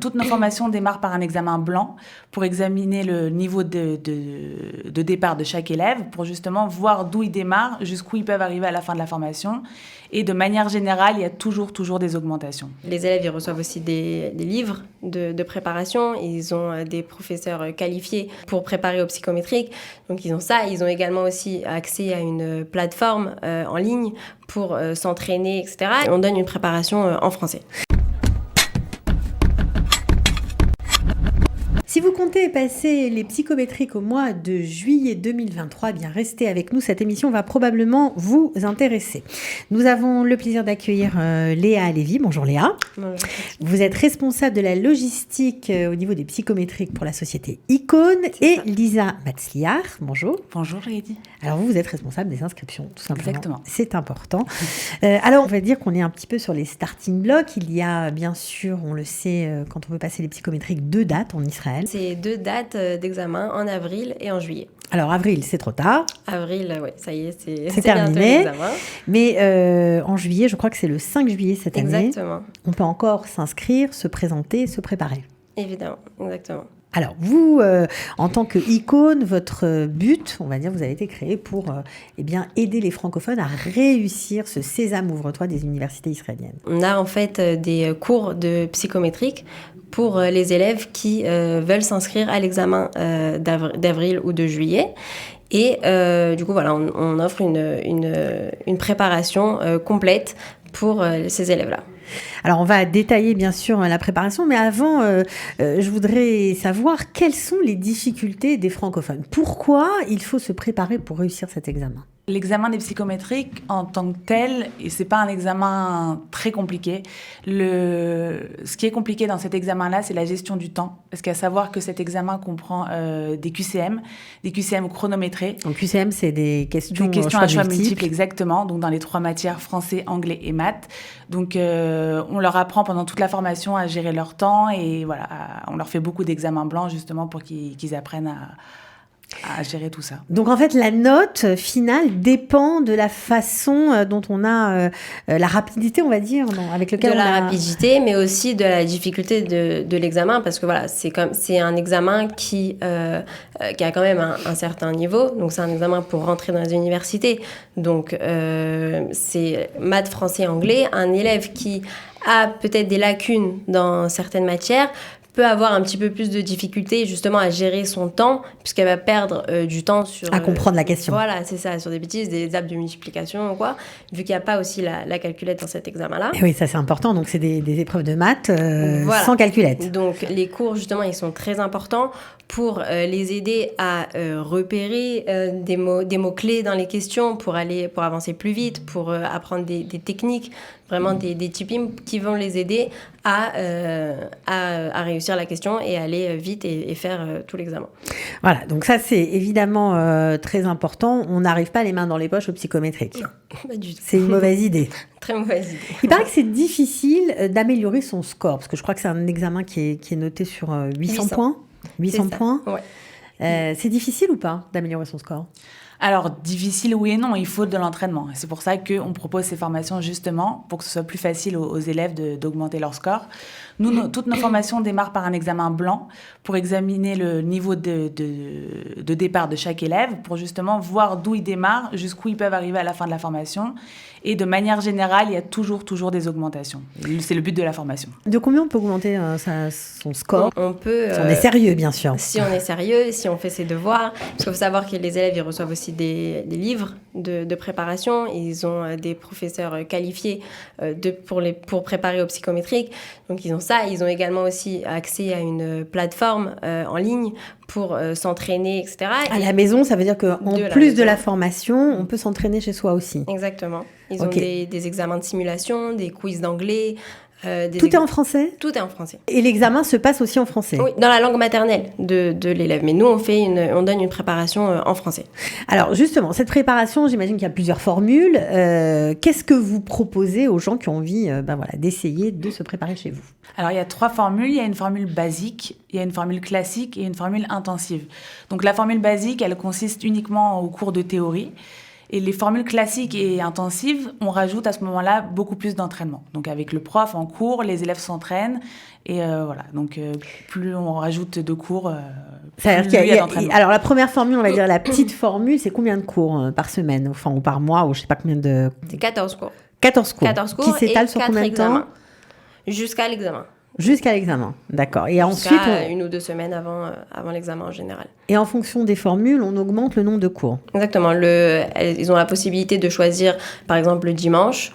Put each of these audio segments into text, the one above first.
toutes nos formations démarrent par un examen blanc pour examiner le niveau de départ de chaque élève, pour justement voir d'où ils démarrent, jusqu'où ils peuvent arriver à la fin de la formation. Et de manière générale, il y a toujours des augmentations. Les élèves, ils reçoivent aussi des livres de préparation. Ils ont des professeurs qualifiés pour préparer au psychométrique. Donc, ils ont ça. Ils ont également aussi accès à une plateforme en ligne pour s'entraîner, etc. Et on donne une préparation en français. Si vous comptez passer les psychométriques au mois de juillet 2023, bien restez avec nous, cette émission va probablement vous intéresser. Nous avons le plaisir d'accueillir Léa Lévy. Bonjour Léa. Bonjour. Vous êtes responsable de la logistique au niveau des psychométriques pour la société Icône. Et Lisa Matzliar. Bonjour. Bonjour Heidi. Alors vous êtes responsable des inscriptions, tout simplement. Exactement. C'est important. Alors on va dire qu'on est un petit peu sur les starting blocks. Il y a bien sûr, on le sait, quand on veut passer les psychométriques, 2 dates en Israël. C'est 2 dates d'examen, en avril et en juillet. Alors avril, c'est trop tard. Avril, oui, ça y est, c'est terminé. bientôt l'examen. Mais en juillet, je crois que c'est le 5 juillet cette année. Exactement. On peut encore s'inscrire, se présenter, se préparer. Évidemment, exactement. Alors, vous, en tant qu'icône, votre but, on va dire, vous avez été créé pour aider les francophones à réussir ce Sésame ouvre-toi des universités israéliennes. On a en fait des cours de psychométrique pour les élèves qui veulent s'inscrire à l'examen d'avril ou de juillet. Et du coup, voilà, on offre une préparation complète pour ces élèves-là. Alors, on va détailler bien sûr la préparation, mais avant, je voudrais savoir quelles sont les difficultés des francophones. Pourquoi il faut se préparer pour réussir cet examen ? L'examen des psychométriques en tant que tel, et c'est pas un examen très compliqué. Ce qui est compliqué dans cet examen-là, c'est la gestion du temps. Parce qu'à savoir que cet examen comprend des QCM chronométrés. Donc QCM, c'est des questions à choix multiples, exactement. Donc dans les 3 matières, français, anglais et maths. Donc on leur apprend pendant toute la formation à gérer leur temps et voilà, on leur fait beaucoup d'examens blancs justement pour qu'ils apprennent à gérer tout ça. Donc en fait, la note finale dépend de la façon dont on a la rapidité, on va dire, avec lequel on a... De la rapidité, mais aussi de la difficulté de l'examen, parce que voilà, c'est un examen qui a quand même un certain niveau, donc c'est un examen pour rentrer dans les universités. Donc c'est maths, français, anglais. Un élève qui a peut-être des lacunes dans certaines matières peut avoir un petit peu plus de difficulté justement à gérer son temps, puisqu'elle va perdre du temps sur... à comprendre la question. Voilà, c'est ça, sur des bêtises, des tables de multiplication ou quoi, vu qu'il n'y a pas aussi la calculette dans cet examen-là. Et oui, ça c'est important, donc c'est des épreuves de maths sans calculette. Donc les cours, justement, ils sont très importants pour les aider à repérer des mots-clés dans les questions, pour avancer plus vite, pour apprendre des techniques, vraiment des typings qui vont les aider à réussir la question et aller vite et faire tout l'examen. Voilà, donc ça c'est évidemment très important. On n'arrive pas les mains dans les poches au psychométrique. Non, pas du tout. C'est une mauvaise idée. Très mauvaise idée. Il paraît que c'est difficile d'améliorer son score, parce que je crois que c'est un examen qui est noté sur 800 points. 800 points. Ouais. C'est difficile ou pas d'améliorer son score ? Alors, difficile, oui et non, il faut de l'entraînement. C'est pour ça qu'on propose ces formations justement pour que ce soit plus facile aux élèves d'augmenter leur score. Toutes nos formations démarrent par un examen blanc pour examiner le niveau de départ de chaque élève, pour justement voir d'où ils démarrent, jusqu'où ils peuvent arriver à la fin de la formation. Et de manière générale, il y a toujours des augmentations. C'est le but de la formation. De combien on peut augmenter son score ? On peut... Si on est sérieux, bien sûr. Si on est sérieux, si on fait ses devoirs. Parce qu'il faut savoir que les élèves, ils reçoivent aussi des livres de préparation. Ils ont des professeurs qualifiés pour préparer au psychométrique. Donc, ils ont ça. Ils ont également aussi accès à une plateforme en ligne pour s'entraîner, etc. À la maison, ça veut dire qu'en plus de la formation, on peut s'entraîner chez soi aussi. Exactement. Ils ont des examens de simulation, des quiz d'anglais. Tout est en français ? Tout est en français. Et l'examen se passe aussi en français ? Oui, dans la langue maternelle de l'élève. Mais nous, on donne une préparation en français. Alors justement, cette préparation, j'imagine qu'il y a plusieurs formules. Qu'est-ce que vous proposez aux gens qui ont envie d'essayer de se préparer chez vous ? Alors, il y a 3 formules. Il y a une formule basique, il y a une formule classique et une formule intensive. Donc, la formule basique, elle consiste uniquement aux cours de théorie. Et les formules classiques et intensives, on rajoute à ce moment-là beaucoup plus d'entraînement. Donc avec le prof en cours, les élèves s'entraînent. Et voilà, donc plus on rajoute de cours, C'est-à-dire plus il y a d'entraînement. alors la première formule, on va dire la petite formule, c'est combien de cours par semaine, enfin, ou par mois, ou je sais pas combien de... C'est 14 cours. 14 cours. 14 cours Qui s'étalent et sur 4 combien de examens. temps? Jusqu'à l'examen. Jusqu'à l'examen, d'accord. Et ensuite, Jusqu'à 1 ou 2 semaines avant l'examen en général. et en fonction des formules, on augmente le nombre de cours. Exactement. Ils ont la possibilité de choisir, par exemple, le dimanche,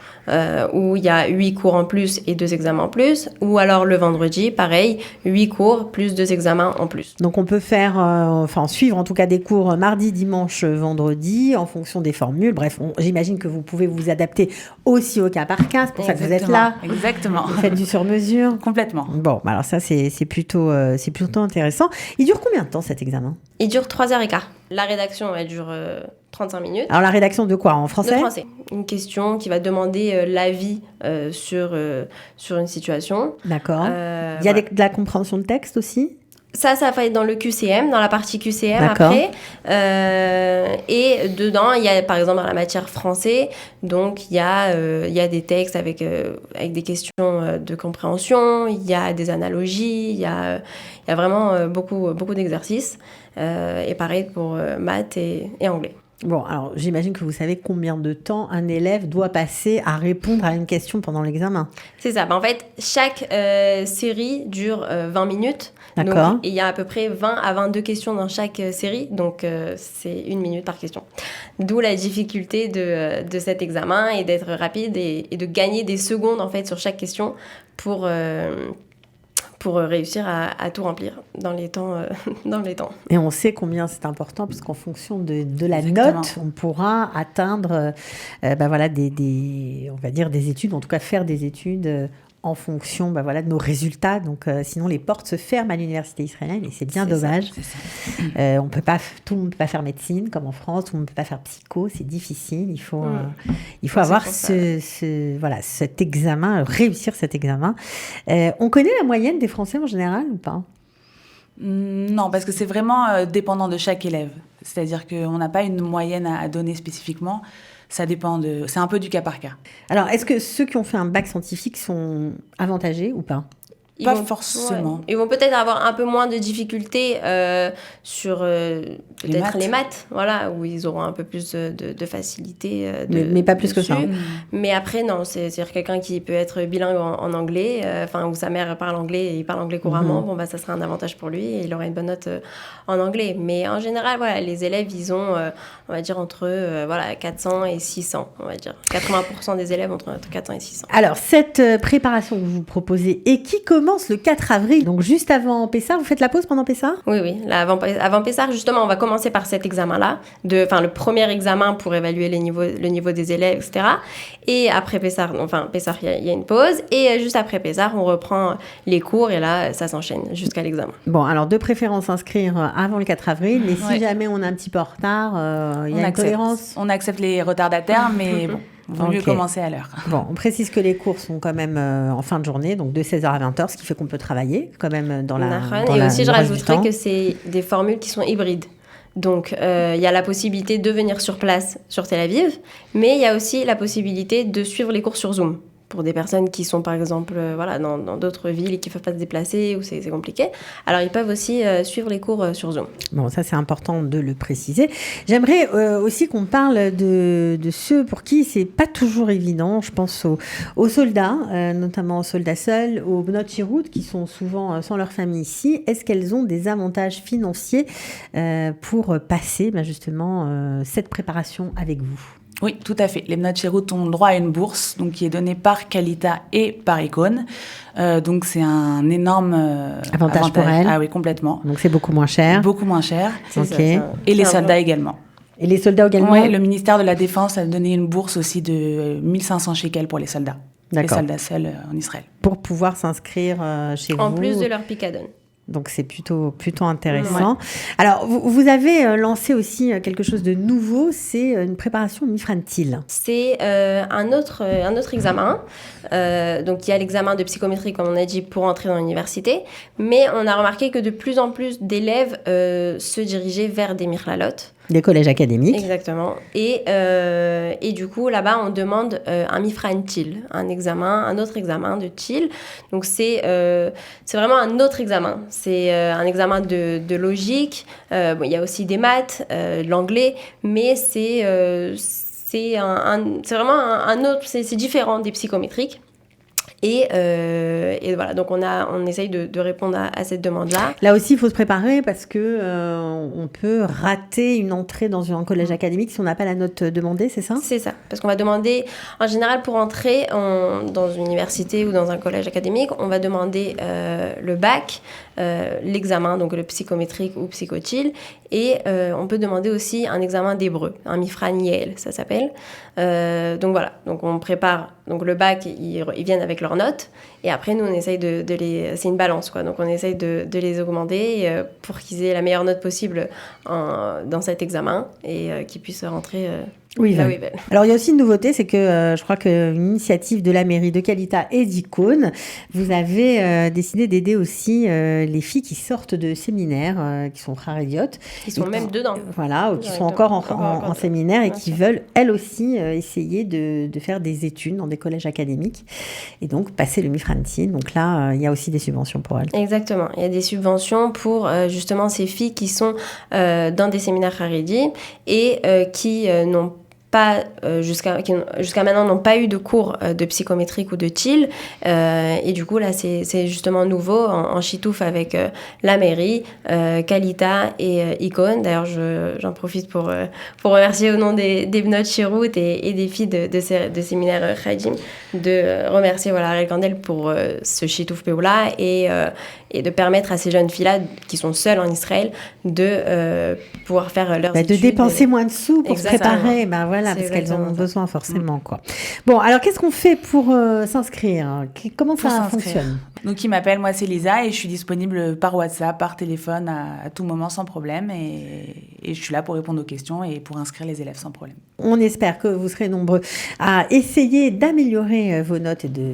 où il y a 8 cours en plus et 2 examens en plus. Ou alors le vendredi, pareil, 8 cours plus 2 examens en plus. Donc on peut faire, suivre en tout cas des cours mardi, dimanche, vendredi, en fonction des formules. Bref, j'imagine que vous pouvez vous adapter aussi au cas par cas. C'est pour ça que vous êtes là. Exactement. Vous faites du sur-mesure. Complètement. Bon, alors ça, c'est plutôt intéressant. Il dure combien de temps cet examen? Il dure 3h15. La rédaction, elle dure 35 minutes. Alors la rédaction de quoi? En français? De français. Une question qui va demander l'avis sur une situation. D'accord. Il y a Voilà. de la compréhension de texte aussi? Ça va être dans le QCM, dans la partie QCM D'accord. après. Et dedans, il y a par exemple dans la matière français, donc il y a des textes avec des questions de compréhension, il y a des analogies, il y a vraiment beaucoup d'exercices. Et pareil pour maths et anglais. Bon, alors j'imagine que vous savez combien de temps un élève doit passer à répondre à une question pendant l'examen. C'est ça. En fait, chaque série dure 20 minutes. D'accord. Donc, il y a à peu près 20 à 22 questions dans chaque série. Donc, c'est 1 minute par question. D'où la difficulté de cet examen et d'être rapide et de gagner des secondes en fait, sur chaque question pour réussir à tout remplir dans les temps. Et on sait combien c'est important, parce qu'en fonction de la Exactement. note, on pourra atteindre on va dire des études, en tout cas faire des études en fonction de nos résultats. Donc, sinon, les portes se ferment à l'université israélienne et c'est bien dommage. C'est ça. On peut pas, tout le monde ne peut pas faire médecine comme en France, tout le monde ne peut pas faire psycho, c'est difficile. Il faut avoir cet examen, réussir cet examen. On connaît la moyenne des Français en général ou pas? Non, parce que c'est vraiment dépendant de chaque élève. C'est-à-dire qu'on n'a pas une moyenne à donner spécifiquement. Ça dépend c'est un peu du cas par cas. Alors, est-ce que ceux qui ont fait un bac scientifique sont avantagés ou pas? Pas forcément. Ouais. Ils vont peut-être avoir un peu moins de difficultés sur peut-être les maths, voilà, où ils auront un peu plus de facilité. Mais pas plus que ça. Mais après, non, c'est-à-dire quelqu'un qui peut être bilingue en anglais, où sa mère parle anglais et il parle anglais couramment, ça sera un avantage pour lui et il aura une bonne note en anglais. Mais en général, voilà, les élèves, ils ont, on va dire, entre 400 et 600, on va dire. 80% des élèves entre 400 et 600. Alors, cette préparation que vous proposez et qui commence le 4 avril, donc juste avant Pessah, vous faites la pause pendant Pessah? Oui. Là, avant Pessah, justement, on va commencer par cet examen-là, le premier examen pour évaluer le niveau des élèves, etc. Et après Pessah, il y a une pause. Et juste après Pessah, on reprend les cours et là, ça s'enchaîne jusqu'à l'examen. Bon, alors de préférence s'inscrire avant le 4 avril, mais si Ouais. jamais on est un petit peu en retard, il y a une tolérance? On accepte les retardataires, mais bon, vaut mieux Ok. commencer à l'heure. Bon, on précise que les cours sont quand même en fin de journée, donc de 16h à 20h, ce qui fait qu'on peut travailler quand même dans la Et aussi, je le reste du rajouterais temps. que c'est des formules qui sont hybrides. Donc, il y a la possibilité de venir sur place sur Tel Aviv, mais il y a aussi la possibilité de suivre les cours sur Zoom. Pour des personnes qui sont, par exemple, dans d'autres villes et qui ne peuvent pas se déplacer ou c'est compliqué. Alors, ils peuvent aussi suivre les cours sur Zoom. Bon, ça c'est important de le préciser. J'aimerais aussi qu'on parle de ceux pour qui c'est pas toujours évident. Je pense aux soldats, notamment aux soldats seuls, aux Bnot Shirout qui sont souvent sans leur famille ici. Est-ce qu'elles ont des avantages financiers pour passer justement cette préparation avec vous? Oui, tout à fait. Les Bnot Shirout ont droit à une bourse donc, qui est donnée par Kalita et par Econ. Donc, c'est un énorme Avantage pour elles. Ah oui, complètement. Donc c'est beaucoup moins cher. Beaucoup moins cher. Ok. Et les soldats également. Et les soldats également? Oui, le ministère de la Défense a donné une bourse aussi de 1500 shekels pour les soldats. D'accord. Les soldats seuls en Israël. Pour pouvoir s'inscrire chez vous. En plus de leur picadone. Donc, c'est plutôt intéressant. Ouais. Alors, vous avez lancé aussi quelque chose de nouveau, c'est une préparation Mifrantil. C'est un autre examen. Donc, il y a l'examen de psychométrie, comme on a dit, pour entrer dans l'université. Mais on a remarqué que de plus en plus d'élèves se dirigeaient vers des Mirlalot. Des collèges académiques. Exactement. Et du coup, là-bas, on demande un Mifran TIL, un autre examen de TIL. Donc, c'est vraiment un autre examen. C'est un examen de logique. Bon, il y a aussi des maths, de l'anglais, mais c'est vraiment un autre, c'est différent des psychométriques. Et voilà, donc on essaye de répondre à cette demande-là. Là aussi, il faut se préparer parce que on peut rater une entrée dans un collège académique si on n'a pas la note demandée, c'est ça ? C'est ça, parce qu'on va demander, en général, pour entrer dans une université ou dans un collège académique, on va demander le bac, l'examen, donc le psychométrique ou psychotil, et on peut demander aussi un examen d'hébreu, un Mifran Yale, ça s'appelle. Donc voilà, donc on prépare, donc le bac, ils viennent avec leurs notes, et après nous on essaye de les, c'est une balance quoi, donc on essaye de les augmenter pour qu'ils aient la meilleure note possible dans cet examen et qu'ils puissent rentrer là où ils veulent. Alors il y a aussi une nouveauté, c'est que je crois qu'une initiative de la mairie de Qualita et d'Icône, vous avez décidé d'aider aussi les filles qui sortent de séminaires, qui sont rares-idiotes. Qui sont même dedans. Voilà, ou qui sont encore en séminaire et qui veulent elles aussi essayer de faire des études dans des collèges académiques et donc passer le Mifran TIL. Donc là, il y a aussi des subventions pour elles. Exactement, il y a des subventions pour justement ces filles qui sont dans des séminaires Haredi et qui n'ont pas jusqu'à maintenant n'ont pas eu de cours de psychométrique ou de TIL et du coup là c'est justement nouveau en chitouf avec la mairie, Qualita et Icône. D'ailleurs j'en profite pour remercier au nom des Bnot Chirut et des filles de séminaire Khadim de remercier Ariel Kandel pour ce chitouf Péoula et de permettre à ces jeunes filles-là qui sont seules en Israël de pouvoir faire leurs études. De dépenser moins de sous pour Exactement. se préparer, voilà, parce qu'elles en ont besoin forcément. Quoi. Bon, alors qu'est-ce qu'on fait pour s'inscrire ? Comment ça fonctionne ? Donc, qui m'appelle, moi c'est Lisa et je suis disponible par WhatsApp, par téléphone à tout moment sans problème et je suis là pour répondre aux questions et pour inscrire les élèves sans problème. On espère que vous serez nombreux à essayer d'améliorer vos notes et de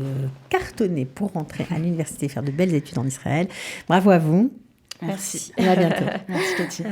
cartonner pour rentrer à l'université, faire de belles études en Israël. Bravo à vous. Merci. Et à bientôt. Merci Cathy.